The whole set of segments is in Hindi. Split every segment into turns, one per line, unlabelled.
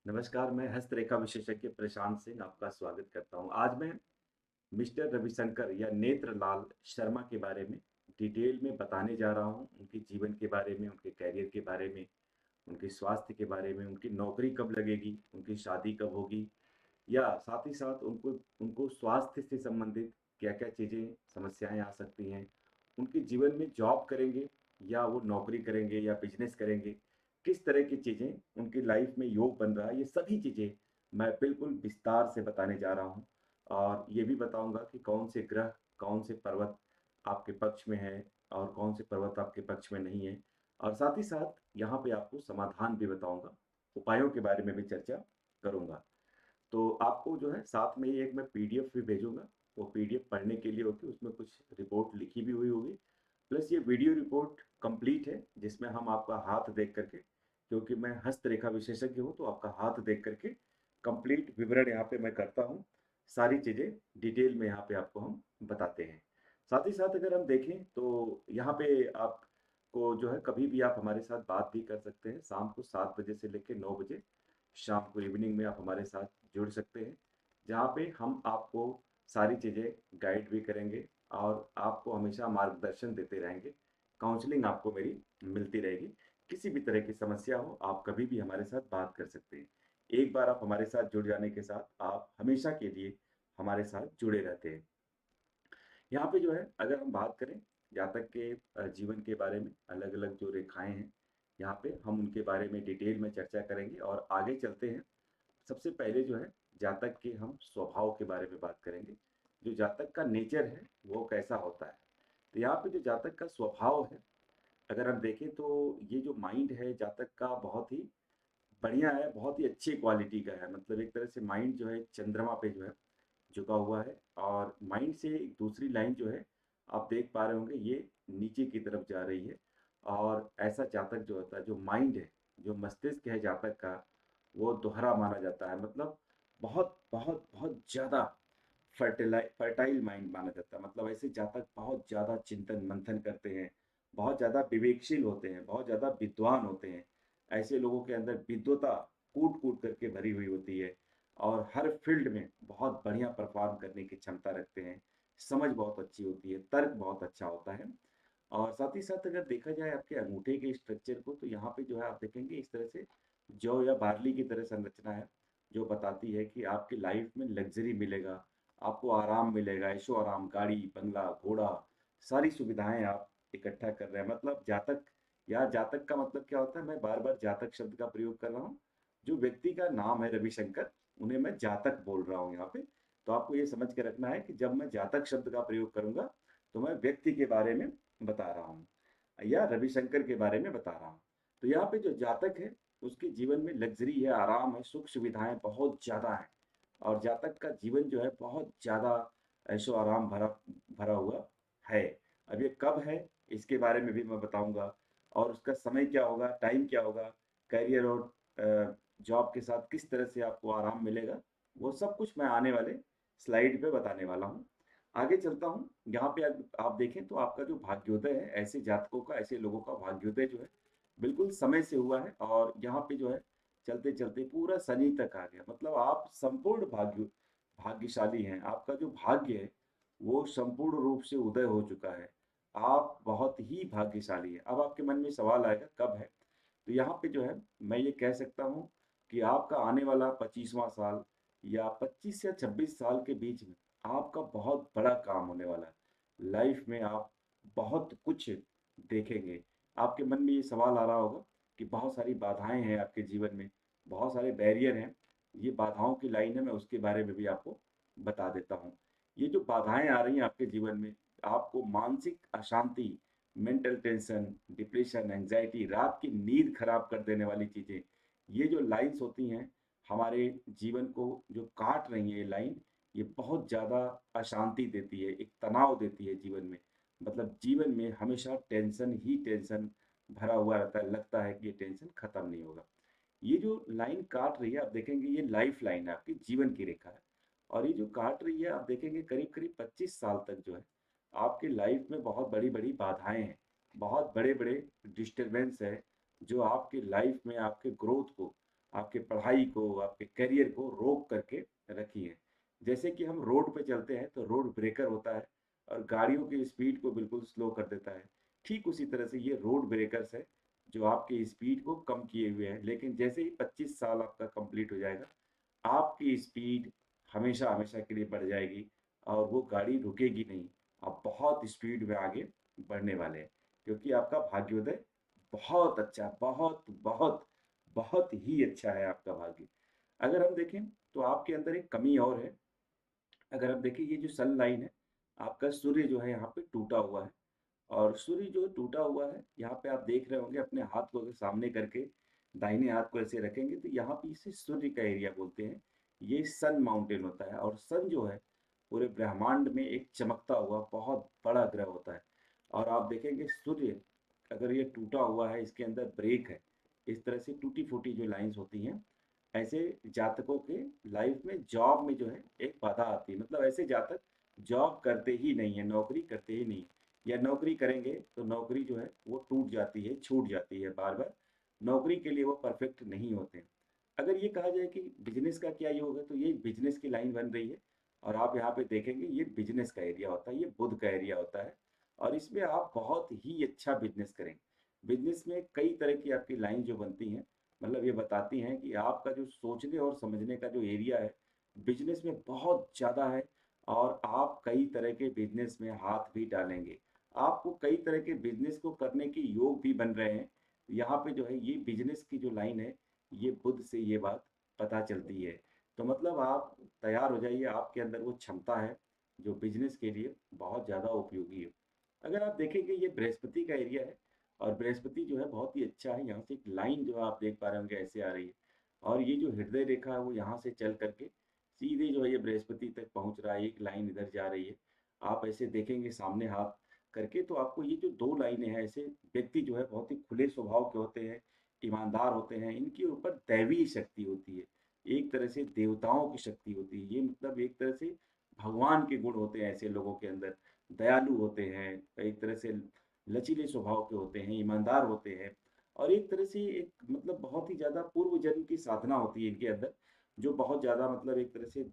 नमस्कार, मैं हस्तरेखा विशेषज्ञ प्रशांत सिंह आपका स्वागत करता हूँ। आज मैं मिस्टर रविशंकर या नेत्रलाल शर्मा के बारे में डिटेल में बताने जा रहा हूँ। उनके जीवन के बारे में, उनके करियर के बारे में, उनके स्वास्थ्य के बारे में, उनकी नौकरी कब लगेगी, उनकी शादी कब होगी या साथ ही साथ उनको उनको स्वास्थ्य से संबंधित क्या-क्या चीज़ें, समस्याएँ आ सकती हैं। उनके जीवन में जॉब करेंगे या वो नौकरी करेंगे या बिज़नेस करेंगे, किस तरह की चीज़ें उनकी लाइफ़ में योग बन रहा है, ये सभी चीज़ें मैं बिल्कुल विस्तार से बताने जा रहा हूँ। और ये भी बताऊँगा कि कौन से ग्रह, कौन से पर्वत आपके पक्ष में हैं और कौन से पर्वत आपके पक्ष में नहीं हैं। और साथ ही साथ यहाँ पे आपको समाधान भी बताऊँगा, उपायों के बारे में भी चर्चा करूँगा। तो आपको जो है साथ में ही एक मैं पीडीएफ भी भेजूँगा, वो पीडीएफ पढ़ने के लिए होगी, उसमें कुछ रिपोर्ट लिखी भी हुई होगी। प्लस ये वीडियो रिपोर्ट कंप्लीट है, जिसमें हम आपका हाथ देख करके, क्योंकि मैं हस्तरेखा विशेषज्ञ हूँ, तो आपका हाथ देख करके कंप्लीट विवरण यहाँ पे मैं करता हूँ। सारी चीज़ें डिटेल में यहाँ पे आपको हम बताते हैं। साथ ही साथ अगर हम देखें तो यहाँ पे आपको जो है कभी भी आप हमारे साथ बात भी कर सकते हैं। शाम को 7 बजे से लेके 9 बजे शाम को इवनिंग में आप हमारे साथ जुड़ सकते हैं, जहाँ पे हम आपको सारी चीज़ें गाइड भी करेंगे और आपको हमेशा मार्गदर्शन देते रहेंगे। काउंसलिंग आपको मेरी मिलती रहेगी। किसी भी तरह की समस्या हो, आप कभी भी हमारे साथ बात कर सकते हैं। एक बार आप हमारे साथ जुड़ जाने के साथ आप हमेशा के लिए हमारे साथ जुड़े रहते हैं। यहाँ पे जो है अगर हम बात करें जातक के जीवन के बारे में, अलग-अलग जो रेखाएँ हैं, यहाँ पे हम उनके बारे में डिटेल में चर्चा करेंगे और आगे चलते हैं। सबसे पहले जो है जातक के हम स्वभाव के बारे में बात करेंगे। जो जातक का नेचर है वो कैसा होता है। तो यहाँ पे जो जातक का स्वभाव है, अगर हम देखें तो ये जो माइंड है जातक का बहुत ही बढ़िया है, बहुत ही अच्छी क्वालिटी का है। मतलब एक तरह से माइंड जो है चंद्रमा पे जो है झुका हुआ है और माइंड से एक दूसरी लाइन जो है आप देख पा रहे होंगे ये नीचे की तरफ जा रही है। और ऐसा जातक जो होता है, जो माइंड है, जो मस्तिष्क है जातक का, वो दोहरा माना जाता है। मतलब बहुत बहुत बहुत ज़्यादा फर्टाइल माइंड माना जाता है। मतलब ऐसे जातक बहुत ज़्यादा चिंतन मंथन करते हैं, बहुत ज़्यादा विवेकशील होते हैं, बहुत ज़्यादा विद्वान होते हैं। ऐसे लोगों के अंदर विद्वता कूट कूट करके भरी हुई होती है और हर फील्ड में बहुत बढ़िया परफॉर्म करने की क्षमता रखते हैं। समझ बहुत अच्छी होती है, तर्क बहुत अच्छा होता है। और साथ ही साथ अगर देखा जाए आपके अंगूठे के स्ट्रक्चर को, तो यहाँ पे जो है आप देखेंगे इस तरह से जौ या बार्ली की तरह संरचना है, जो बताती है कि आपकी लाइफ में लग्जरी मिलेगा, आपको आराम मिलेगा, ऐशो आराम, गाड़ी, बंगला, घोड़ा, सारी सुविधाएं आप इकट्ठा कर रहे हैं। मतलब जातक, या जातक का मतलब क्या होता है, मैं बार बार जातक शब्द का प्रयोग कर रहा हूँ। जो व्यक्ति का नाम है रविशंकर, उन्हें मैं जातक बोल रहा हूँ यहाँ पे। तो आपको ये समझ के रखना है कि जब मैं जातक शब्द का प्रयोग करूंगा तो मैं व्यक्ति के बारे में बता रहा हूँ या रविशंकर के बारे में बता रहा हूँ। तो यहाँ पे जो जातक है उसके जीवन में लग्जरी है, आराम है, सुख सुविधाएं बहुत ज़्यादा है। और जातक का जीवन जो है बहुत ज़्यादा ऐशो आराम भरा भरा हुआ है। अब ये कब है इसके बारे में भी मैं बताऊंगा, और उसका समय क्या होगा, टाइम क्या होगा, करियर और जॉब के साथ किस तरह से आपको आराम मिलेगा, वो सब कुछ मैं आने वाले स्लाइड पे बताने वाला हूँ। आगे चलता हूँ। यहाँ पे आप देखें तो आपका जो भाग्योदय है, ऐसे जातकों का, ऐसे लोगों का भाग्योदय जो है बिल्कुल समय से हुआ है। और यहाँ पे जो है चलते चलते पूरा शनि तक आ गया। मतलब आप संपूर्ण भाग्यशाली हैं। आपका जो भाग्य है वो संपूर्ण रूप से उदय हो चुका है। आप बहुत ही भाग्यशाली हैं। अब आपके मन में सवाल आएगा कब है। तो यहाँ पे जो है मैं ये कह सकता हूँ कि आपका आने वाला 25वां साल या 25 या 26 साल के बीच में आपका बहुत बड़ा काम होने वाला है। लाइफ में आप बहुत कुछ देखेंगे। आपके मन में ये सवाल आ रहा होगा कि बहुत सारी बाधाएं हैं आपके जीवन में, बहुत सारे बैरियर हैं। ये बाधाओं की लाइन है, मैं उसके बारे में भी आपको बता देता हूँ। ये जो बाधाएं आ रही हैं आपके जीवन में, आपको मानसिक अशांति, मेंटल टेंशन, डिप्रेशन, एंजाइटी, रात की नींद खराब कर देने वाली चीज़ें, ये जो लाइन्स होती हैं हमारे जीवन को जो काट रही है, ये लाइन, ये बहुत ज़्यादा अशांति देती है, एक तनाव देती है जीवन में। मतलब जीवन में हमेशा टेंशन ही टेंशन भरा हुआ रहता है, लगता है कि ये टेंशन खत्म नहीं होगा। ये जो लाइन काट रही है आप देखेंगे, ये लाइफ लाइन है, आपकी जीवन की रेखा है। और ये जो काट रही है आप देखेंगे करीब करीब 25 साल तक जो है आपकी लाइफ में बहुत बड़ी बड़ी बाधाएं हैं, बहुत बड़े बड़े डिस्टरबेंस है, जो आपकी लाइफ में आपके ग्रोथ को आपके पढ़ाई को, आपके करियर को रोक करके रखी है। जैसे कि हम रोड पे चलते हैं तो रोड ब्रेकर होता है और गाड़ियों की स्पीड को बिल्कुल स्लो कर देता है। ठीक उसी तरह से ये रोड ब्रेकर्स है जो आपकी स्पीड को कम किए हुए हैं, लेकिन जैसे ही 25 साल आपका कंप्लीट हो जाएगा, आपकी स्पीड हमेशा हमेशा के लिए बढ़ जाएगी और वो गाड़ी रुकेगी नहीं। आप बहुत स्पीड में आगे बढ़ने वाले हैं, क्योंकि आपका भाग्योदय बहुत अच्छा, बहुत बहुत बहुत ही अच्छा है आपका भाग्य। अगर हम देखें तो आपके अंदर एक कमी और है। अगर आप देखें ये जो सन लाइन है, आपका सूर्य जो है यहाँ पे टूटा हुआ है, और सूर्य जो टूटा हुआ है यहाँ पे आप देख रहे होंगे, अपने हाथ को अगर सामने करके दाहिने हाथ को ऐसे रखेंगे तो यहाँ पे इसे सूर्य का एरिया बोलते हैं। ये सन माउंटेन होता है, और सन जो है पूरे ब्रह्मांड में एक चमकता हुआ बहुत बड़ा ग्रह होता है। और आप देखेंगे सूर्य अगर ये टूटा हुआ है, इसके अंदर ब्रेक है, इस तरह से टूटी फूटी जो लाइंस होती हैं, ऐसे जातकों के लाइफ में जॉब में जो है एक बाधा आती है। मतलब ऐसे जातक जॉब करते ही नहीं है, नौकरी करते ही नहीं, या नौकरी करेंगे तो नौकरी जो है वो टूट जाती है, छूट जाती है बार बार, नौकरी के लिए वो परफेक्ट नहीं होते हैं। अगर ये कहा जाए कि बिजनेस का क्या योग है, तो ये बिजनेस की लाइन बन रही है, और आप यहाँ पे देखेंगे ये बिजनेस का एरिया होता है, ये बुध का एरिया होता है, और इसमें आप बहुत ही अच्छा बिजनेस करेंगे। बिजनेस में कई तरह की आपकी लाइन जो बनती हैं, मतलब ये बताती हैं कि आपका जो सोचने और समझने का जो एरिया है बिजनेस में बहुत ज़्यादा है, और आप कई तरह के बिजनेस में हाथ भी डालेंगे। आपको कई तरह के बिजनेस को करने के योग भी बन रहे हैं। यहाँ पे जो है ये बिजनेस की जो लाइन है, ये बुध से ये बात पता चलती है। तो मतलब आप तैयार हो जाइए, आपके अंदर वो क्षमता है जो बिजनेस के लिए बहुत ज़्यादा उपयोगी है। अगर आप देखेंगे ये बृहस्पति का एरिया है, और बृहस्पति जो है बहुत ही अच्छा है। यहाँ से एक लाइन जो है आप देख पा रहे होंगे ऐसे आ रही है, और ये जो हृदय रेखा है वो यहाँ से चल करके सीधे जो है ये बृहस्पति तक पहुँच रहा है, एक लाइन इधर जा रही है। आप ऐसे देखेंगे सामने हाथ करके तो आपको ये जो दो लाइनें हैं, ऐसे व्यक्ति जो है बहुत ही खुले स्वभाव के होते हैं, ईमानदार होते हैं, इनके ऊपर दैवी शक्ति होती है, एक तरह से देवताओं की शक्ति होती है। ये मतलब एक तरह से भगवान के गुण होते हैं ऐसे लोगों के अंदर। दयालु होते हैं, एक तरह से लचीले स्वभाव के होते हैं, ईमानदार होते हैं, और एक तरह से एक मतलब बहुत ही ज़्यादा पूर्व जन्म की साधना होती है इनके अंदर, जो बहुत ज़्यादा मतलब एक तरह से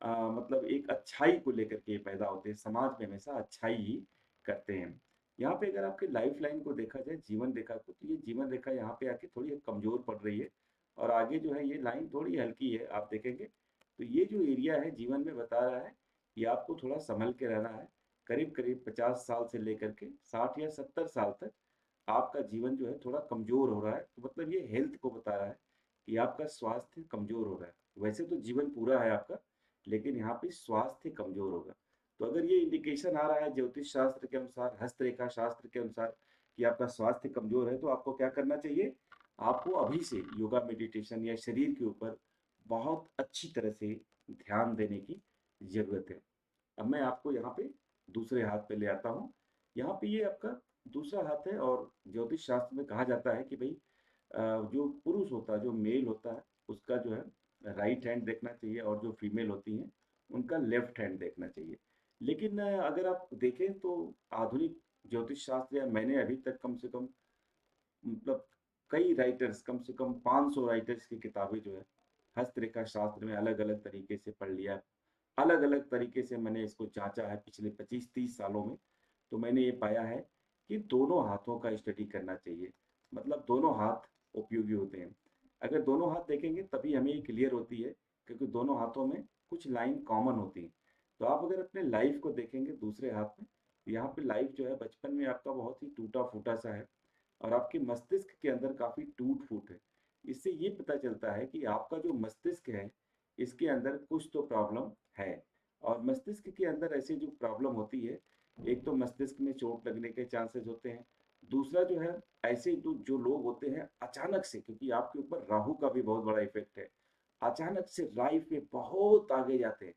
मतलब एक अच्छाई को लेकर के पैदा होते हैं, समाज में हमेशा अच्छाई ही करते हैं। यहाँ पे अगर आपके लाइफ लाइन को देखा जाए, जीवन रेखा को, तो ये जीवन रेखा यहाँ पे आके थोड़ी कमज़ोर पड़ रही है, और आगे जो है ये लाइन थोड़ी हल्की है, आप देखेंगे। तो ये जो एरिया है जीवन में बता रहा है कि आपको थोड़ा संभल के रहना है। करीब करीब 50 साल से लेकर के 60 या 70 साल तक आपका जीवन जो है थोड़ा कमज़ोर हो रहा है। तो मतलब ये हेल्थ को बता रहा है कि आपका स्वास्थ्य कमज़ोर हो रहा है। वैसे तो जीवन पूरा है आपका, लेकिन यहाँ पे स्वास्थ्य कमज़ोर होगा। तो अगर ये इंडिकेशन आ रहा है ज्योतिष शास्त्र के अनुसार, हस्तरेखा शास्त्र के अनुसार, कि आपका स्वास्थ्य कमज़ोर है, तो आपको क्या करना चाहिए? आपको अभी से योगा, मेडिटेशन या शरीर के ऊपर बहुत अच्छी तरह से ध्यान देने की ज़रूरत है। अब मैं आपको यहाँ पे दूसरे हाथ पे ले आता हूँ। यहाँ पे ये आपका दूसरा हाथ है, और ज्योतिष शास्त्र में कहा जाता है कि भाई जो पुरुष होता है, जो मेल होता है, उसका जो है राइट हैंड देखना चाहिए, और जो फीमेल होती हैं उनका लेफ्ट हैंड देखना चाहिए। लेकिन अगर आप देखें तो आधुनिक ज्योतिष शास्त्र, या मैंने अभी तक कम से कम मतलब कई राइटर्स, कम से कम 500 राइटर्स की किताबें जो है हस्तरेखा शास्त्र में अलग अलग तरीके से पढ़ लिया, अलग अलग तरीके से मैंने इसको जांचा है पिछले 25-30 सालों में। तो मैंने ये पाया है कि दोनों हाथों का स्टडी करना चाहिए, मतलब दोनों हाथ उपयोगी होते हैं। अगर दोनों हाथ देखेंगे तभी हमें ये क्लियर होती है, क्योंकि दोनों हाथों में कुछ लाइन कॉमन होती है। तो आप अगर अपने लाइफ को देखेंगे दूसरे हाथ में, यहाँ पे लाइफ जो है बचपन में आपका बहुत ही टूटा फूटा सा है, और आपके मस्तिष्क के अंदर काफ़ी टूट-फूट है। इससे ये पता चलता है कि आपका जो मस्तिष्क है, इसके अंदर कुछ तो प्रॉब्लम है। और मस्तिष्क के अंदर ऐसी जो प्रॉब्लम होती है, एक तो मस्तिष्क में चोट लगने के चांसेस होते हैं। दूसरा जो है, ऐसे जो जो लोग होते हैं अचानक से, क्योंकि आपके ऊपर राहु का भी बहुत बड़ा इफ़ेक्ट है, अचानक से लाइफ में बहुत आगे जाते हैं।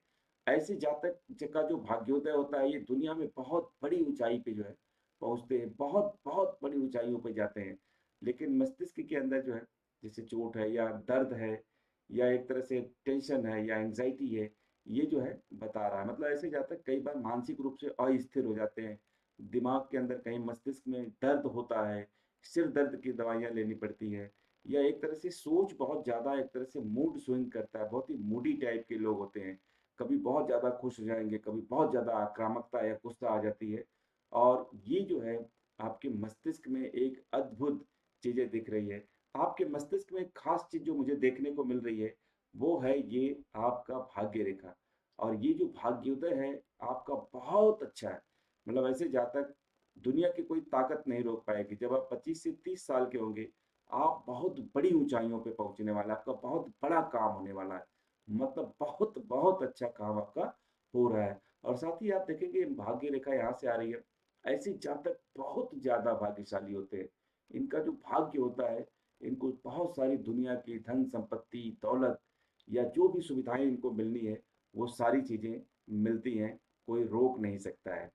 ऐसे जातक का जो भाग्योदय होता है, ये दुनिया में बहुत बड़ी ऊँचाई पे जो है पहुँचते हैं, बहुत बहुत बड़ी ऊँचाइयों पे जाते हैं। लेकिन मस्तिष्क के अंदर जो है, जैसे चोट है या दर्द है, या एक तरह से टेंशन है या एंग्ज़ायटी है, ये जो है बता रहा है। मतलब ऐसे जातक कई बार मानसिक रूप से अस्थिर हो जाते हैं। दिमाग के अंदर कहीं मस्तिष्क में दर्द होता है, सिर दर्द की दवाइयाँ लेनी पड़ती हैं, या एक तरह से सोच बहुत ज़्यादा एक तरह से मूड स्विंग करता है, बहुत ही मूडी टाइप के लोग होते हैं। कभी बहुत ज़्यादा खुश हो जाएँगे, कभी बहुत ज़्यादा आक्रामकता या गुस्सा आ जाती है। और ये जो है आपके मस्तिष्क में एक अद्भुत चीज़ें दिख रही है। आपके मस्तिष्क में एक ख़ास चीज़ जो मुझे देखने को मिल रही है, वो है ये आपका भाग्य रेखा। और ये जो भाग्योदय है आपका बहुत अच्छा है। मतलब ऐसे जहाँ तक दुनिया की कोई ताकत नहीं रोक पाएगी। जब आप 25 से 30 साल के होंगे, आप बहुत बड़ी ऊँचाइयों पे पहुँचने वाला है, आपका बहुत बड़ा काम होने वाला है। मतलब बहुत, बहुत अच्छा काम आपका हो रहा है। और साथ ही आप देखेंगे भाग्य रेखा यहाँ से आ रही है, ऐसे जातक बहुत ज़्यादा भाग्यशाली होते हैं। इनका जो भाग्य होता है, इनको बहुत सारी दुनिया की धन संपत्ति, दौलत या जो भी सुविधाएँ इनको मिलनी है, वो सारी चीज़ें मिलती हैं, कोई रोक नहीं सकता है।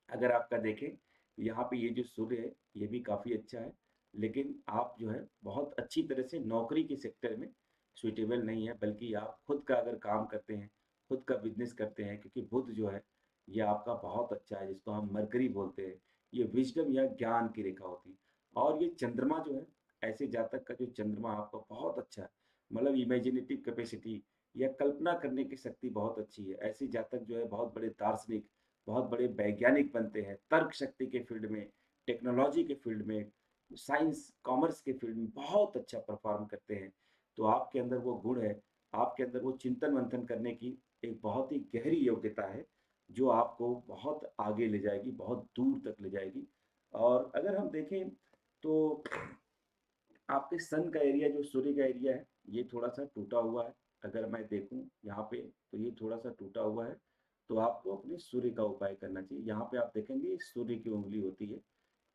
अगर आपका देखें, यहाँ पे ये जो सूर्य है, ये भी काफ़ी अच्छा है, लेकिन आप जो है बहुत अच्छी तरह से नौकरी के सेक्टर में सूटेबल नहीं है, बल्कि आप खुद का अगर काम करते हैं, खुद का बिज़नेस करते हैं, क्योंकि बुध जो है, ये आपका बहुत अच्छा है, जिसको हम मरकरी बोलते हैं। ये विज़डम या ज्ञान की रेखा होती है। और ये चंद्रमा जो है, ऐसे जातक का जो चंद्रमा आपका बहुत अच्छा है, मतलब इमेजिनेटिव कैपेसिटी या कल्पना करने की शक्ति बहुत अच्छी है। ऐसे जातक जो है बहुत बड़े दार्शनिक, बहुत बड़े वैज्ञानिक बनते हैं, तर्क शक्ति के फील्ड में, टेक्नोलॉजी के फील्ड में, साइंस कॉमर्स के फील्ड में बहुत अच्छा परफॉर्म करते हैं। तो आपके अंदर वो गुण है, आपके अंदर वो चिंतन मंथन करने की एक बहुत ही गहरी योग्यता है, जो आपको बहुत आगे ले जाएगी, बहुत दूर तक ले जाएगी। और अगर हम देखें तो आपके सन का एरिया जो सूर्य का एरिया है, ये थोड़ा-सा टूटा हुआ है। अगर मैं देखूँ यहाँ पे, तो ये थोड़ा-सा टूटा हुआ है, तो आपको अपने सूर्य का उपाय करना चाहिए। यहाँ पे आप देखेंगे सूर्य की उँगली होती है,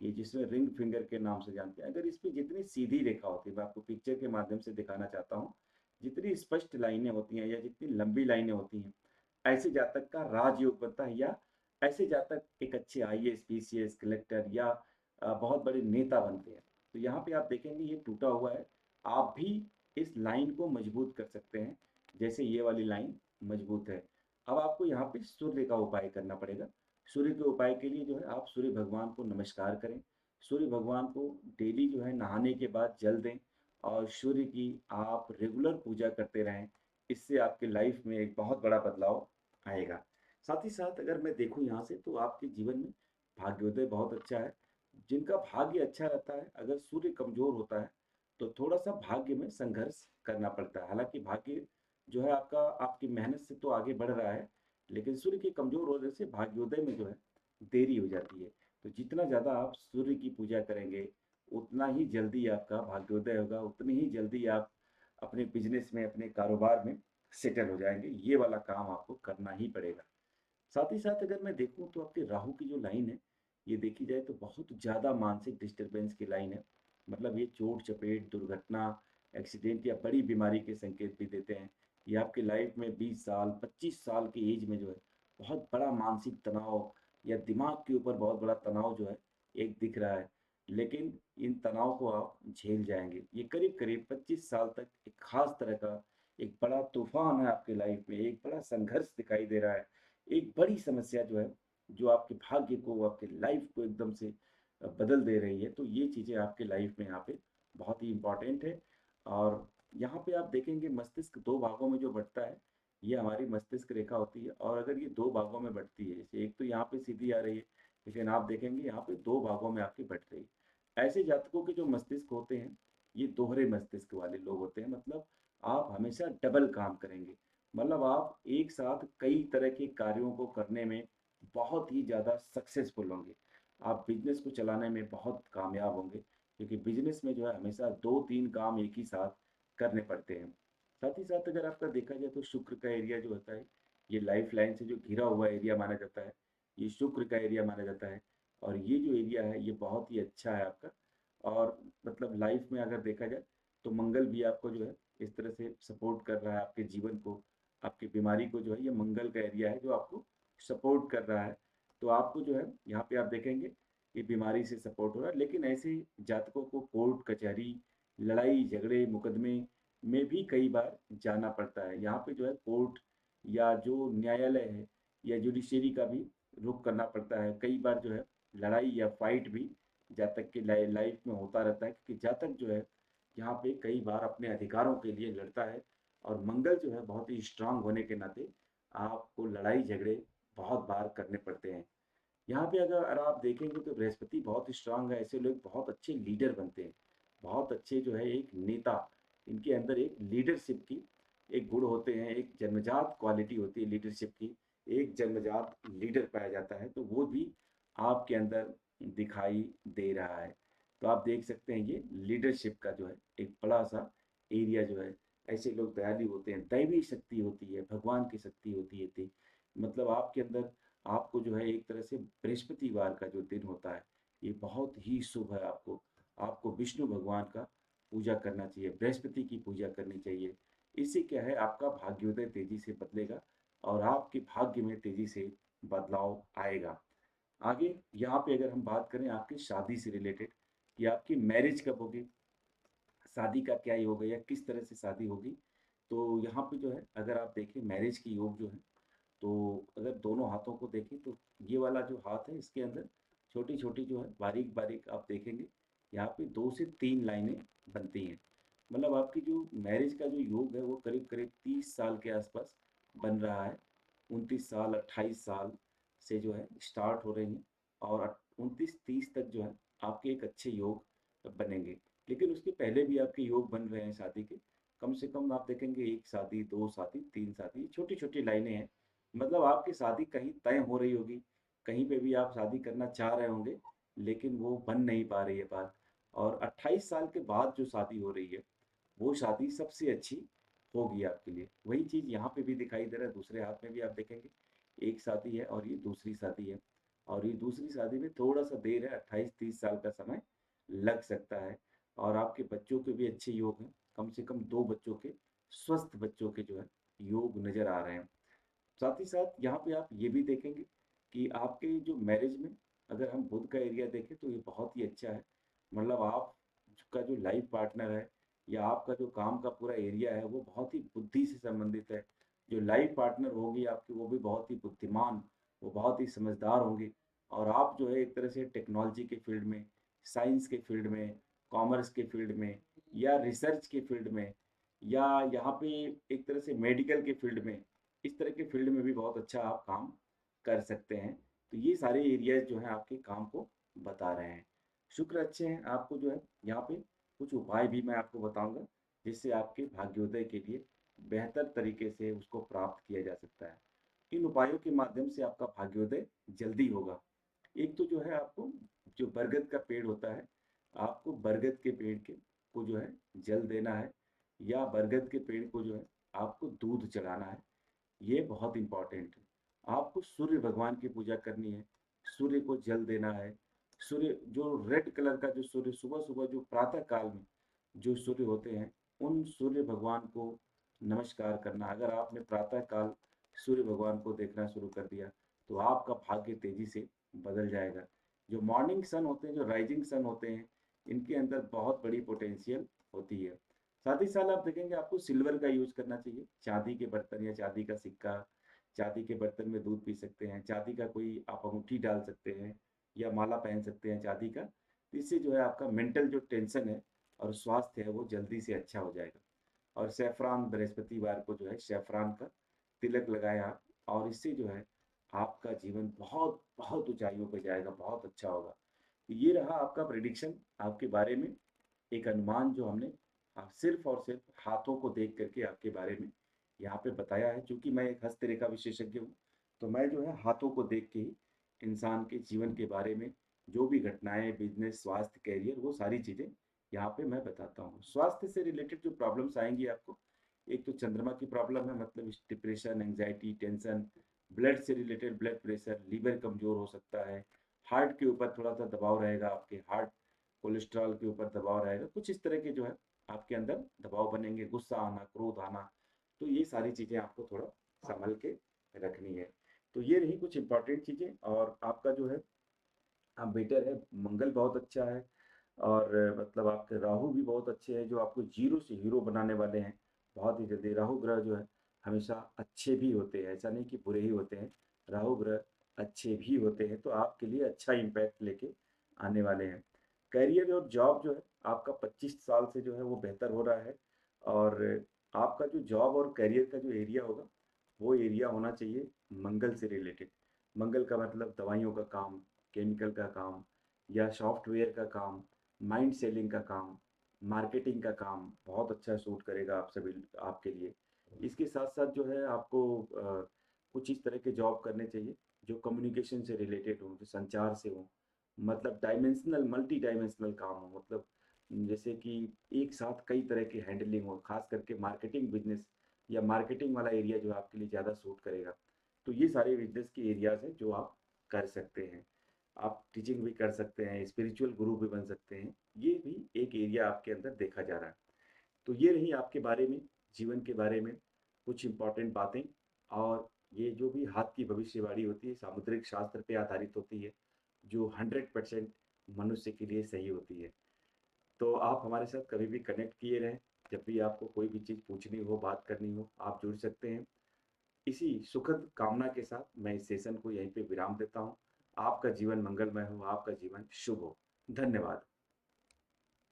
ये जिसे रिंग फिंगर के नाम से जानते हैं। अगर इस पे जितनी सीधी रेखा होती है, मैं आपको पिक्चर के माध्यम से दिखाना चाहता हूँ, जितनी स्पष्ट लाइनें होती हैं या जितनी लंबी लाइनें होती हैं, ऐसे जातक का राजयोग बनता है, या ऐसे जातक एक अच्छे आईएएस, पीसीएस, कलेक्टर या बहुत बड़े नेता बनते हैं। तो यहाँ पे आप देखेंगे ये टूटा हुआ है। आप भी इस लाइन को मजबूत कर सकते हैं, जैसे ये वाली लाइन मजबूत है। अब आपको यहाँ पे सूर्य का उपाय करना पड़ेगा। सूर्य के उपाय के लिए जो है आप सूर्य भगवान को नमस्कार करें। सूर्य भगवान को डेली जो है नहाने के बाद जल दें, और सूर्य की आप रेगुलर पूजा करते रहें। इससे आपके लाइफ में एक बहुत बड़ा बदलाव आएगा। साथ ही साथ अगर मैं देखूँ यहाँ से, तो आपके जीवन में भाग्योदय बहुत अच्छा है। जिनका भाग्य अच्छा रहता है, अगर सूर्य कमज़ोर होता है, तो थोड़ा-सा भाग्य में संघर्ष करना पड़ता है। हालाँकि भाग्य जो है आपका आपकी मेहनत से तो आगे बढ़ रहा है, लेकिन सूर्य के कमज़ोर होने से भाग्योदय में जो है देरी हो जाती है। तो जितना ज़्यादा आप सूर्य की पूजा करेंगे, उतना ही जल्दी आपका भाग्योदय होगा, उतनी ही जल्दी आप अपने बिज़नेस में, अपने कारोबार में सेटल हो जाएँगे। ये वाला काम आपको करना ही पड़ेगा। साथ ही साथ अगर मैं देखूँ तो आपके राहु की जो लाइन है, ये देखी जाए तो बहुत ज़्यादा मानसिक डिस्टर्बेंस की लाइन है। मतलब ये चोट-चपेट, दुर्घटना, एक्सीडेंट या बड़ी बीमारी के संकेत भी देते हैं। ये आपकी लाइफ में 20 साल, 25 साल की एज में जो है, बहुत बड़ा मानसिक तनाव या दिमाग के ऊपर बहुत बड़ा तनाव जो है, एक दिख रहा है। लेकिन इन तनाव को आप झेल जाएँगे। ये करीब-करीब 25 साल तक एक ख़ास तरह का एक बड़ा तूफ़ान है आपकी लाइफ में, एक बड़ा संघर्ष दिखाई दे रहा है। एक बड़ी समस्या जो है, जो आपके भाग्य को, आपके लाइफ को एकदम से बदल दे रही है। तो ये चीज़ें आपके लाइफ में यहाँ पे बहुत ही इम्पोर्टेंट है। और यहाँ पे आप देखेंगे मस्तिष्क 2 भागों में जो बँटता है, ये हमारी मस्तिष्क रेखा होती है। और अगर ये 2 भागों में बँटती है, जैसे एक तो यहाँ पे सीधी आ रही है, लेकिन आप देखेंगे यहाँ पे 2 भागों में आपकी बँट रही है। ऐसे जातकों के जो मस्तिष्क होते हैं, ये दोहरे मस्तिष्क वाले लोग होते हैं। मतलब आप हमेशा डबल काम करेंगे। मतलब आप एक साथ कई तरह के कार्यों को करने में बहुत ही ज़्यादा सक्सेसफुल होंगे। आप बिज़नेस को चलाने में बहुत कामयाब होंगे, क्योंकि बिज़नेस में जो है हमेशा 2-3 काम एक ही साथ करने पड़ते हैं। साथ ही साथ अगर आपका देखा जाए तो शुक्र का एरिया जो होता है, ये लाइफ लाइन से जो घिरा हुआ एरिया माना जाता है, ये शुक्र का एरिया माना जाता है। और ये जो एरिया है, ये बहुत ही अच्छा है आपका। और मतलब लाइफ में अगर देखा जाए, तो मंगल भी आपको जो है इस तरह से सपोर्ट कर रहा है आपके जीवन को, आपकी बीमारी को जो है, ये मंगल का एरिया है जो आपको सपोर्ट कर रहा है। तो आपको जो है यहाँ पे आप देखेंगे कि बीमारी से सपोर्ट हो रहा है। लेकिन ऐसे जातकों को कोर्ट कचहरी, लड़ाई झगड़े मुकदमे में भी कई बार जाना पड़ता है। यहाँ पे जो है कोर्ट या जो न्यायालय है या जुडिशरी का भी रुख करना पड़ता है। कई बार जो है लड़ाई या फाइट भी जातक की लाइफ में होता रहता है, क्योंकि जातक जो है यहाँ पे कई बार अपने अधिकारों के लिए लड़ता है। और मंगल जो है बहुत ही स्ट्रांग होने के नाते आपको लड़ाई झगड़े बहुत बार करने पड़ते हैं। यहाँ पे अगर आप देखेंगे तो बृहस्पति बहुत स्ट्रांग है, ऐसे लोग बहुत अच्छे लीडर बनते हैं, बहुत अच्छे जो है एक नेता, इनके अंदर एक लीडरशिप की एक गुण होते हैं, एक जन्मजात क्वालिटी होती है लीडरशिप की, एक जन्मजात लीडर पाया जाता है, तो वो भी आपके अंदर दिखाई दे रहा है। तो आप देख सकते हैं ये लीडरशिप का जो है एक बड़ा सा एरिया जो है, ऐसे लोग दयालु होते हैं, दैवी शक्ति होती है, भगवान की शक्ति होती है मतलब आपके अंदर आपको जो है एक तरह से बृहस्पतिवार का जो दिन होता है ये बहुत ही शुभ है। आपको आपको विष्णु भगवान का पूजा करना चाहिए, बृहस्पति की पूजा करनी चाहिए। इससे क्या है आपका भाग्योदय तेजी से बदलेगा और आपके भाग्य में तेजी से बदलाव आएगा। आगे यहाँ पे अगर हम बात करें आपकी शादी से रिलेटेड कि आपकी मैरिज कब होगी, शादी का क्या योग है या किस तरह से शादी होगी, तो यहाँ पे जो है अगर आप देखें मैरिज की योग जो है, तो अगर दोनों हाथों को देखें तो ये वाला जो हाथ है इसके अंदर छोटी छोटी जो है बारीक बारीक आप देखेंगे यहाँ पे 2 से 3 लाइनें बनती हैं। मतलब आपकी जो मैरिज का जो योग है वो करीब करीब 30 साल के आसपास बन रहा है। 29 साल 28 साल से जो है स्टार्ट हो रही हैं और 29-30 तक जो है आपके एक अच्छे योग बनेंगे। लेकिन उसके पहले भी आपके योग बन रहे हैं शादी के, कम से कम आप देखेंगे 1 शादी 2 शादी 3 शादी, छोटी छोटी लाइनें हैं। मतलब आपकी शादी कहीं तय हो रही होगी, कहीं पे भी आप शादी करना चाह रहे होंगे, लेकिन वो बन नहीं पा रही है बात। और 28 साल के बाद जो शादी हो रही है वो शादी सबसे अच्छी होगी आपके लिए। वही चीज़ यहाँ पे भी दिखाई दे रहा है, दूसरे हाथ में भी आप देखेंगे एक शादी है और ये दूसरी शादी है। और ये दूसरी शादी में थोड़ा सा देर है, 28-30 साल का समय लग सकता है। और आपके बच्चों के भी अच्छे योग हैं, कम से कम 2 बच्चों के, स्वस्थ बच्चों के जो है योग नज़र आ रहे हैं। साथ ही साथ यहाँ पे आप ये भी देखेंगे कि आपके जो मैरिज में अगर हम बुध का एरिया देखें तो ये बहुत ही अच्छा है। मतलब आप का जो लाइफ पार्टनर है या आपका जो काम का पूरा एरिया है वो बहुत ही बुद्धि से संबंधित है। जो लाइफ पार्टनर होगी आपकी वो भी बहुत ही बुद्धिमान, वो बहुत ही समझदार होंगी। और आप जो है एक तरह से टेक्नोलॉजी के फील्ड में, साइंस के फील्ड में, कॉमर्स के फील्ड में या रिसर्च के फील्ड में या यहाँ पे एक तरह से मेडिकल के फील्ड में, इस तरह के फील्ड में भी बहुत अच्छा आप काम कर सकते हैं। तो ये सारे एरियाज जो हैं आपके काम को बता रहे हैं। शुक्र अच्छे हैं, आपको जो है यहाँ पे कुछ उपाय भी मैं आपको बताऊंगा जिससे आपके भाग्योदय के लिए बेहतर तरीके से उसको प्राप्त किया जा सकता है। इन उपायों के माध्यम से आपका भाग्योदय जल्दी होगा। एक तो जो है आपको जो बरगद का पेड़ होता है, आपको बरगद के पेड़ के को जो है जल देना है या बरगद के पेड़ को जो है आपको दूध चढ़ाना है। ये बहुत इंपॉर्टेंट है। आपको सूर्य भगवान की पूजा करनी है, सूर्य को जल देना है। सूर्य जो रेड कलर का जो सूर्य सुबह सुबह जो प्रातः काल में जो सूर्य होते हैं, उन सूर्य भगवान को नमस्कार करना। अगर आपने प्रातः काल सूर्य भगवान को देखना शुरू कर दिया तो आपका भाग्य तेजी से बदल जाएगा। जो मॉर्निंग सन होते हैं, जो राइजिंग सन होते हैं, इनके अंदर बहुत बड़ी पोटेंशियल होती है। साथ ही साथ आप देखेंगे आपको सिल्वर का यूज करना चाहिए, चांदी के बर्तन या चांदी का सिक्का, चांदी के बर्तन में दूध पी सकते हैं, चांदी का कोई आप अंगूठी डाल सकते हैं या माला पहन सकते हैं चांदी का। तो इससे जो है आपका मेंटल जो टेंशन है और स्वास्थ्य है वो जल्दी से अच्छा हो जाएगा। और सैफरान बृहस्पतिवार को जो है सैफरान का तिलक लगाएं आप, और इससे जो है आपका जीवन बहुत बहुत ऊंचाइयों पर जाएगा, बहुत अच्छा होगा। तो ये रहा आपका प्रिडिक्शन आपके बारे में, एक अनुमान जो हमने सिर्फ और सिर्फ हाथों को देख करके आपके बारे में यहाँ पे बताया है। क्योंकि मैं एक हस्तरेखा विशेषज्ञ हूँ, तो मैं जो है हाथों को देख के ही इंसान के जीवन के बारे में जो भी घटनाएं, बिजनेस, स्वास्थ्य, करियर, वो सारी चीज़ें यहाँ पे मैं बताता हूँ। स्वास्थ्य से रिलेटेड जो प्रॉब्लम्स आएंगी आपको, एक तो चंद्रमा की प्रॉब्लम है, मतलब डिप्रेशन, एंग्जाइटी, टेंशन, ब्लड से रिलेटेड ब्लड प्रेशर, लीवर कमजोर हो सकता है, हार्ट के ऊपर थोड़ा सा दबाव रहेगा, आपके हार्ट कोलेस्ट्रॉल के ऊपर दबाव रहेगा, कुछ इस तरह के जो है आपके अंदर दबाव बनेंगे, गुस्सा आना, क्रोध आना। तो ये सारी चीज़ें आपको थोड़ा संभल के रखनी है। तो ये रही कुछ इंपॉर्टेंट चीज़ें। और आपका जो है हाँ बेटर है, मंगल बहुत अच्छा है। और मतलब आपके राहु भी बहुत अच्छे हैं जो आपको जीरो से हीरो बनाने वाले हैं बहुत ही जल्दी। राहु ग्रह जो है हमेशा अच्छे भी होते हैं, ऐसा नहीं कि बुरे ही होते हैं, राहु ग्रह अच्छे भी होते हैं, तो आपके लिए अच्छा इम्पैक्ट लेके आने वाले हैं। करियर और जॉब जो है आपका 25 साल से जो है वो बेहतर हो रहा है और आपका जो जॉब और करियर का जो एरिया होगा, वो एरिया होना चाहिए मंगल से रिलेटेड। मंगल का मतलब दवाइयों का काम, केमिकल का काम या सॉफ्टवेयर का काम, माइंड सेलिंग का काम, मार्केटिंग का काम बहुत अच्छा सूट करेगा आप सभी आपके लिए। इसके साथ-साथ जो है आपको कुछ इस तरह के जॉब करने चाहिए जो कम्युनिकेशन से रिलेटेड हों, जो संचार से हों। मतलब डायमेंशनल मल्टी डायमेंशनल काम हो, मतलब जैसे कि एक साथ कई तरह की हैंडलिंग हो, खास करके मार्केटिंग बिजनेस या मार्केटिंग वाला एरिया जो आपके लिए ज़्यादा सूट करेगा। तो ये सारे बिजनेस के एरियाज हैं जो आप कर सकते हैं। आप टीचिंग भी कर सकते हैं, स्पिरिचुअल गुरु भी बन सकते हैं। ये भी एक एरिया आपके अंदर देखा जा रहा है। तो ये रही आपके बारे में, जीवन के बारे में कुछ इम्पोर्टेंट बातें। और ये जो भी हाथ की भविष्यवाणी होती है सामुद्रिक शास्त्र पे आधारित होती है, जो 100% मनुष्य के लिए सही होती है। तो आप हमारे साथ कभी भी कनेक्ट किए रहें। जब भी आपको कोई भी चीज़ पूछनी हो, बात करनी हो, आप जुड़ सकते हैं। इसी सुखद कामना के साथ मैं इस सेशन को यहीं पे विराम देता हूँ। आपका जीवन मंगलमय हो, आपका जीवन शुभ हो। धन्यवाद।